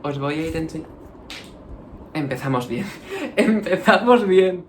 os voy a ir enseñando... Empezamos bien, empezamos bien.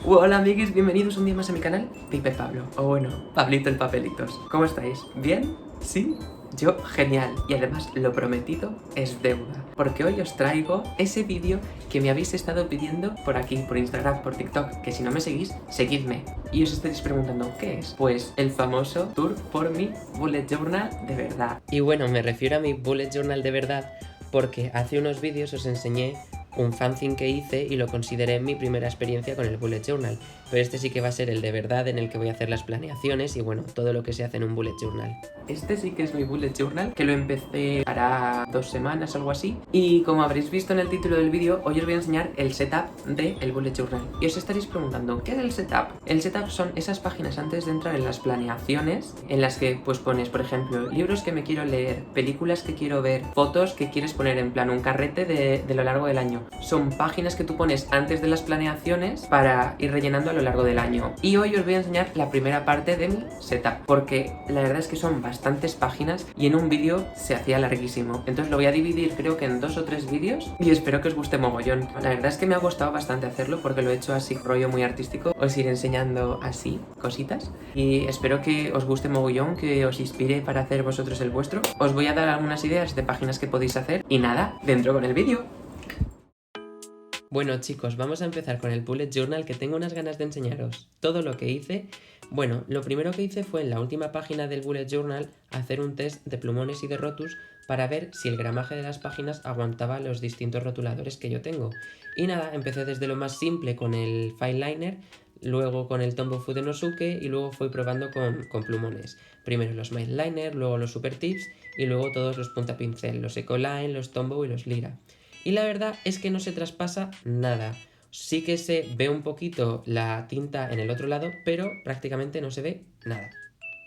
Hola amiguis, bienvenidos un día más a mi canal, Paper Pablo, o bueno, Pablito el Papelitos. ¿Cómo estáis? ¿Bien? ¿Sí? Yo genial, y además lo prometido es deuda, porque hoy os traigo ese vídeo que me habéis estado pidiendo por aquí, por Instagram, por TikTok, que si no me seguís, seguidme. Y os estaréis preguntando, ¿qué es? Pues el famoso tour por mi bullet journal de verdad. Y bueno, me refiero a mi bullet journal de verdad porque hace unos vídeos os enseñé un fanzine que hice y lo consideré mi primera experiencia con el bullet journal, pero este sí que va a ser el de verdad en el que voy a hacer las planeaciones y bueno, todo lo que se hace en un bullet journal. Este sí que es mi bullet journal, que lo empecé para 2 semanas o algo así. Y como habréis visto en el título del vídeo, hoy os voy a enseñar el setup del bullet journal. Y os estaréis preguntando, ¿qué es el setup? El setup son esas páginas antes de entrar en las planeaciones, en las que pues pones, por ejemplo, libros que me quiero leer, películas que quiero ver, fotos que quieres poner en plan un carrete de lo largo del año. Son páginas que tú pones antes de las planeaciones para ir rellenando a lo largo del año. Y hoy os voy a enseñar la primera parte de mi setup, porque la verdad es que son bastantes páginas y en un vídeo se hacía larguísimo. Entonces lo voy a dividir creo que en 2 o 3 vídeos y espero que os guste mogollón. La verdad es que me ha costado bastante hacerlo porque lo he hecho así rollo muy artístico. Os iré enseñando así cositas y espero que os guste mogollón, que os inspire para hacer vosotros el vuestro. Os voy a dar algunas ideas de páginas que podéis hacer y nada, dentro con el vídeo. Bueno chicos, vamos a empezar con el bullet journal que tengo unas ganas de enseñaros todo lo que hice. Bueno, lo primero que hice fue en la última página del bullet journal hacer un test de plumones y de rotus para ver si el gramaje de las páginas aguantaba los distintos rotuladores que yo tengo. Y nada, empecé desde lo más simple con el fine liner, luego con el Tombow Fudenosuke y luego fui probando con plumones. Primero los Mild Liner, luego los Super Tips y luego todos los puntapincel, los Ecoline, los Tombow y los Lira. Y la verdad es que no se traspasa nada. Sí que se ve un poquito la tinta en el otro lado, pero prácticamente no se ve nada.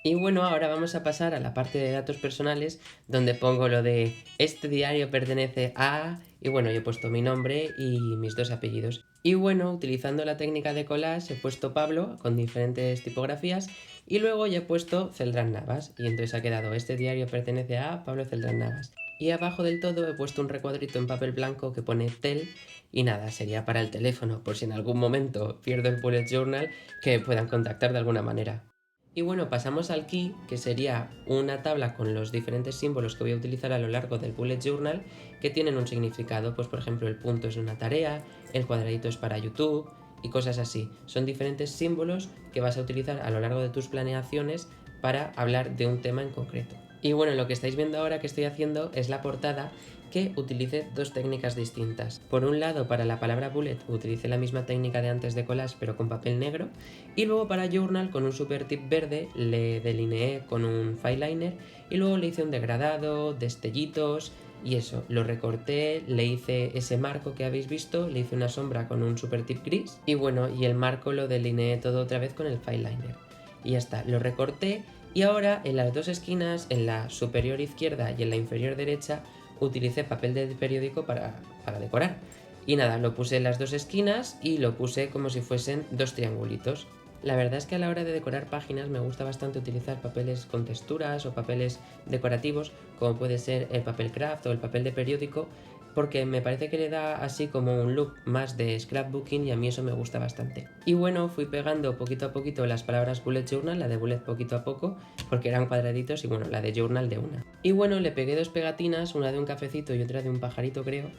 Y bueno, ahora vamos a pasar a la parte de datos personales, donde pongo lo de este diario pertenece a... Y bueno, yo he puesto mi nombre y mis 2 apellidos. Y bueno, utilizando la técnica de collage he puesto Pablo con diferentes tipografías y luego ya he puesto Celdrán Navas. Y entonces ha quedado este diario pertenece a Pablo Celdrán Navas. Y abajo del todo he puesto un recuadrito en papel blanco que pone tel y nada, sería para el teléfono, por si en algún momento pierdo el bullet journal, que puedan contactar de alguna manera. Y bueno, pasamos al key, que sería una tabla con los diferentes símbolos que voy a utilizar a lo largo del bullet journal, que tienen un significado, pues por ejemplo el punto es una tarea, el cuadradito es para YouTube y cosas así. Son diferentes símbolos que vas a utilizar a lo largo de tus planeaciones para hablar de un tema en concreto. Y bueno, lo que estáis viendo ahora que estoy haciendo es la portada, que utilice 2 técnicas distintas. Por un lado, para la palabra bullet utilicé la misma técnica de antes de collage pero con papel negro, y luego para journal con un super tip verde le delineé con un fine liner y luego le hice un degradado, destellitos y eso, lo recorté, le hice ese marco que habéis visto, le hice una sombra con un super tip gris y bueno, y el marco lo delineé todo otra vez con el fine liner. Y ya está, lo recorté. Y ahora en las 2 esquinas, en la superior izquierda y en la inferior derecha, utilicé papel de periódico para decorar. Y nada, lo puse en las 2 esquinas y lo puse como si fuesen 2 triangulitos. La verdad es que a la hora de decorar páginas me gusta bastante utilizar papeles con texturas o papeles decorativos, como puede ser el papel craft o el papel de periódico, porque me parece que le da así como un look más de scrapbooking y a mí eso me gusta bastante. Y bueno, fui pegando poquito a poquito las palabras bullet journal, la de bullet poquito a poco, porque eran cuadraditos y bueno, la de journal de una. Y bueno, le pegué 2 pegatinas, una de un cafecito y otra de un pajarito creo,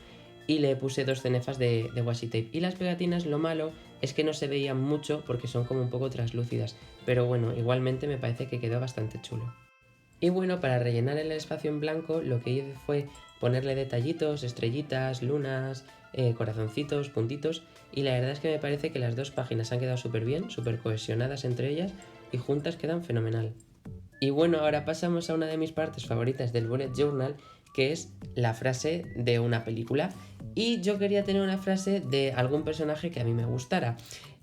y le puse 2 cenefas de washi tape. Y las pegatinas, lo malo es que no se veían mucho porque son como un poco translúcidas, pero bueno, igualmente me parece que quedó bastante chulo. Y bueno, para rellenar el espacio en blanco lo que hice fue ponerle detallitos, estrellitas, lunas, corazoncitos, puntitos, y la verdad es que me parece que las 2 páginas han quedado súper bien, súper cohesionadas entre ellas y juntas quedan fenomenal. Y bueno, ahora pasamos a una de mis partes favoritas del bullet journal, que es la frase de una película. Y yo quería tener una frase de algún personaje que a mí me gustara.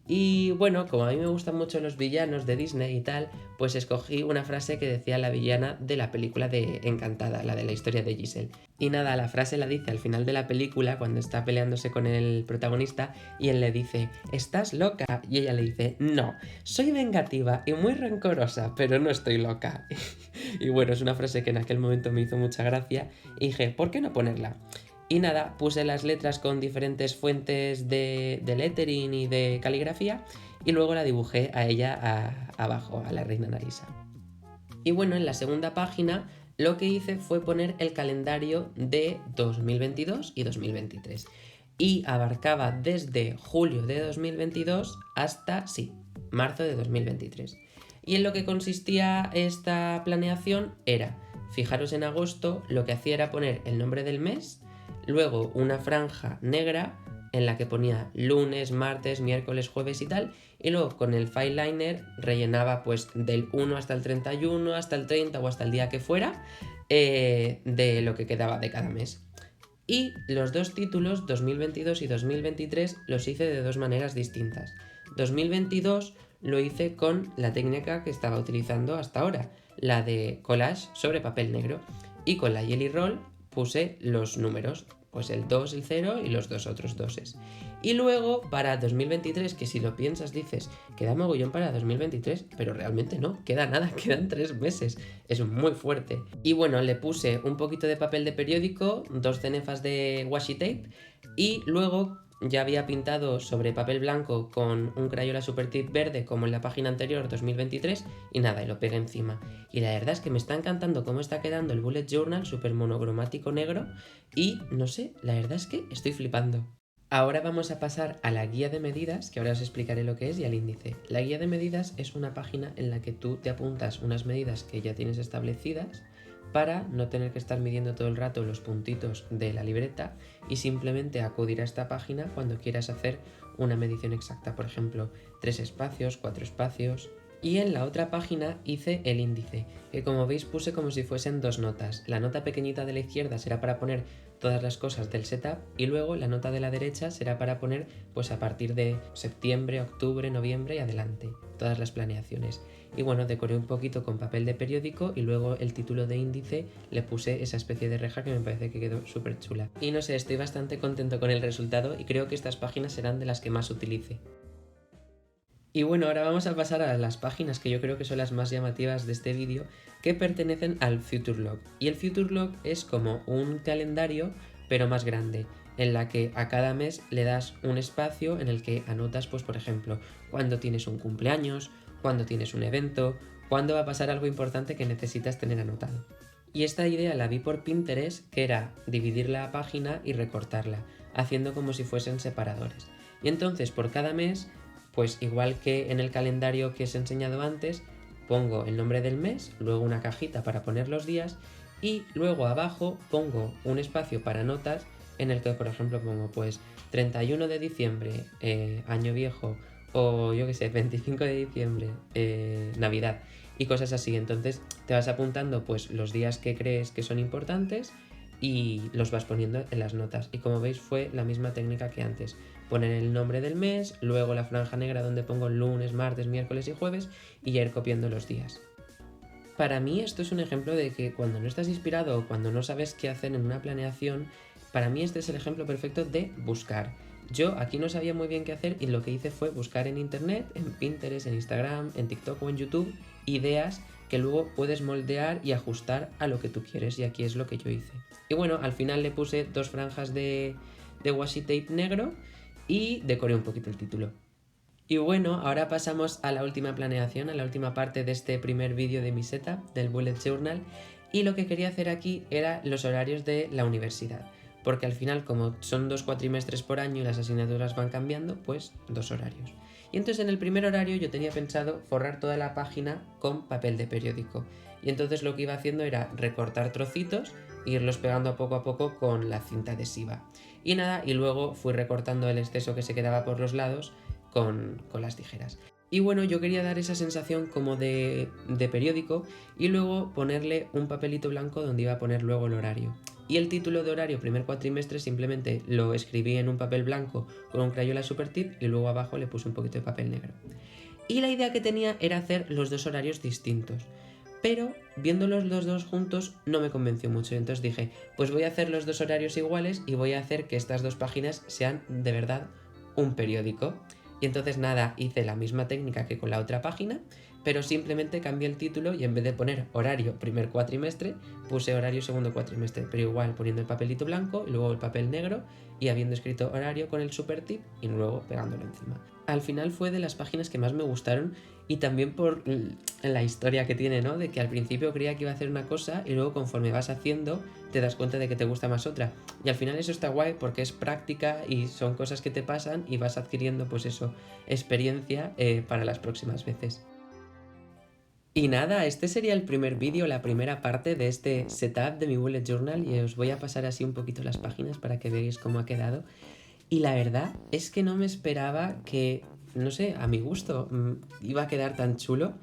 Y bueno, como a mí me gustan mucho los villanos de Disney y tal, pues escogí una frase que decía la villana de la película de Encantada, la de la historia de Giselle. Y nada, la frase la dice al final de la película, cuando está peleándose con el protagonista, y él le dice, ¿estás loca? Y ella le dice, no, soy vengativa y muy rencorosa, pero no estoy loca. Y bueno, es una frase que en aquel momento me hizo mucha gracia y dije, ¿por qué no ponerla? Y nada, puse las letras con diferentes fuentes de lettering y de caligrafía y luego la dibujé a ella abajo, a la reina Narisa. Y bueno, en la segunda página lo que hice fue poner el calendario de 2022 y 2023. Y abarcaba desde julio de 2022 hasta, sí, marzo de 2023. Y en lo que consistía esta planeación era, fijaros en agosto, lo que hacía era poner el nombre del mes, luego una franja negra en la que ponía lunes, martes, miércoles, jueves y tal, y luego con el file liner rellenaba pues del 1 hasta el 31, hasta el 30 o hasta el día que fuera, de lo que quedaba de cada mes. Y los dos títulos, 2022 y 2023, los hice de dos maneras distintas. 2022 lo hice con la técnica que estaba utilizando hasta ahora, la de collage sobre papel negro. Y con la Jelly Roll puse los números, pues el 2, el 0 y los dos otros doses. Y luego para 2023, que si lo piensas dices, queda mogollón para 2023, pero realmente no, queda nada, quedan 3 meses, es muy fuerte. Y bueno, le puse un poquito de papel de periódico, 2 cenefas de washi tape y luego ya había pintado sobre papel blanco con un Crayola Super Tip verde como en la página anterior 2023 y nada, y lo pegué encima. Y la verdad es que me está encantando cómo está quedando el bullet journal súper monocromático negro y no sé, la verdad es que estoy flipando. Ahora vamos a pasar a la guía de medidas, que ahora os explicaré lo que es, y al índice. La guía de medidas es una página en la que tú te apuntas unas medidas que ya tienes establecidas para no tener que estar midiendo todo el rato los puntitos de la libreta y simplemente acudir a esta página cuando quieras hacer una medición exacta, por ejemplo, 3 espacios, 4 espacios. Y en la otra página hice el índice, que como veis puse como si fuesen 2 notas. La nota pequeñita de la izquierda será para poner todas las cosas del setup y luego la nota de la derecha será para poner pues a partir de septiembre, octubre, noviembre y adelante, todas las planeaciones. Y bueno, decoré un poquito con papel de periódico y luego el título de índice le puse esa especie de reja que me parece que quedó súper chula. Y no sé, estoy bastante contento con el resultado y creo que estas páginas serán de las que más utilice. Y bueno, ahora vamos a pasar a las páginas que yo creo que son las más llamativas de este vídeo, que pertenecen al Future Log. Y el Future Log es como un calendario, pero más grande, en la que a cada mes le das un espacio en el que anotas, pues por ejemplo, cuando tienes un cumpleaños, cuando tienes un evento, cuando va a pasar algo importante que necesitas tener anotado. Y esta idea la vi por Pinterest, que era dividir la página y recortarla, haciendo como si fuesen separadores. Y entonces por cada mes, pues igual que en el calendario que os he enseñado antes, pongo el nombre del mes, luego una cajita para poner los días y luego abajo pongo un espacio para notas en el que por ejemplo pongo pues 31 de diciembre, año viejo, o yo que sé, 25 de diciembre, Navidad y cosas así. Entonces te vas apuntando pues los días que crees que son importantes y los vas poniendo en las notas. Y como veis fue la misma técnica que antes. Poner el nombre del mes, luego la franja negra donde pongo lunes, martes, miércoles y jueves y ya ir copiando los días. Para mí esto es un ejemplo de que cuando no estás inspirado o cuando no sabes qué hacer en una planeación, para mí este es el ejemplo perfecto de buscar. Yo aquí no sabía muy bien qué hacer y lo que hice fue buscar en internet, en Pinterest, en Instagram, en TikTok o en YouTube, ideas que luego puedes moldear y ajustar a lo que tú quieres, y aquí es lo que yo hice. Y bueno, al final le puse 2 franjas de washi tape negro y decoré un poquito el título. Y bueno, ahora pasamos a la última planeación, a la última parte de este primer vídeo de mi setup, del Bullet Journal, y lo que quería hacer aquí era los horarios de la universidad, porque al final como son 2 cuatrimestres por año y las asignaturas van cambiando, pues 2 horarios. Y entonces en el primer horario yo tenía pensado forrar toda la página con papel de periódico, y entonces lo que iba haciendo era recortar trocitos e irlos pegando a poco con la cinta adhesiva. Y nada, y luego fui recortando el exceso que se quedaba por los lados con las tijeras. Y bueno, yo quería dar esa sensación como de periódico y luego ponerle un papelito blanco donde iba a poner luego el horario. Y el título de horario primer cuatrimestre simplemente lo escribí en un papel blanco con un Crayola Supertip y luego abajo le puse un poquito de papel negro. Y la idea que tenía era hacer los dos horarios distintos. Pero viéndolos los dos juntos no me convenció mucho. Entonces dije, pues voy a hacer los dos horarios iguales y voy a hacer que estas dos páginas sean de verdad un periódico. Y entonces nada, hice la misma técnica que con la otra página, pero simplemente cambié el título y en vez de poner horario primer cuatrimestre, puse horario segundo cuatrimestre, pero igual poniendo el papelito blanco y luego el papel negro y habiendo escrito horario con el Supertip y luego pegándolo encima. Al final fue de las páginas que más me gustaron y también por la historia que tiene, ¿no? De que al principio creía que iba a hacer una cosa y luego conforme vas haciendo te das cuenta de que te gusta más otra. Y al final eso está guay porque es práctica y son cosas que te pasan y vas adquiriendo pues eso, experiencia para las próximas veces. Y nada, este sería el primer vídeo, la primera parte de este setup de mi bullet journal y os voy a pasar así un poquito las páginas para que veáis cómo ha quedado. Y la verdad es que no me esperaba que, no sé, a mi gusto iba a quedar tan chulo.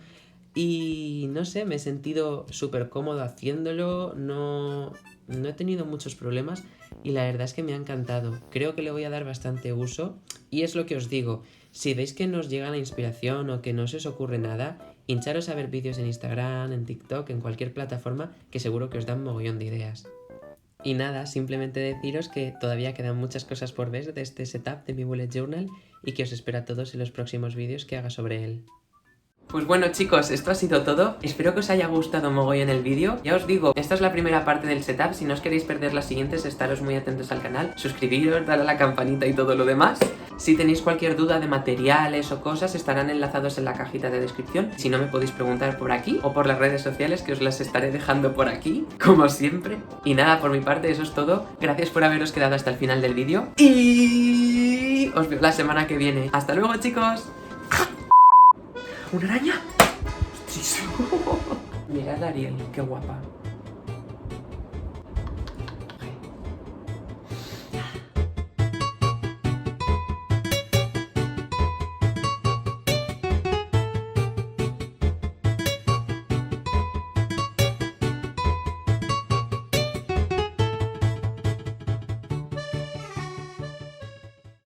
Y no sé, me he sentido súper cómodo haciéndolo, no he tenido muchos problemas y la verdad es que me ha encantado. Creo que le voy a dar bastante uso y es lo que os digo, si veis que no os llega la inspiración o que no se os ocurre nada, hincharos a ver vídeos en Instagram, en TikTok, en cualquier plataforma que seguro que os dan mogollón de ideas. Y nada, simplemente deciros que todavía quedan muchas cosas por ver de este setup de mi bullet journal y que os espero a todos en los próximos vídeos que haga sobre él. Pues bueno chicos, esto ha sido todo. Espero que os haya gustado mogollón el vídeo. Ya os digo, esta es la primera parte del setup. Si no os queréis perder las siguientes, estaros muy atentos al canal. Suscribiros, darle a la campanita y todo lo demás. Si tenéis cualquier duda de materiales o cosas, estarán enlazados en la cajita de descripción. Si no, me podéis preguntar por aquí o por las redes sociales, que os las estaré dejando por aquí, como siempre. Y nada, por mi parte eso es todo. Gracias por haberos quedado hasta el final del vídeo. Y os veo la semana que viene. ¡Hasta luego chicos! ¿Una araña? Mirad a Ariel, qué guapa.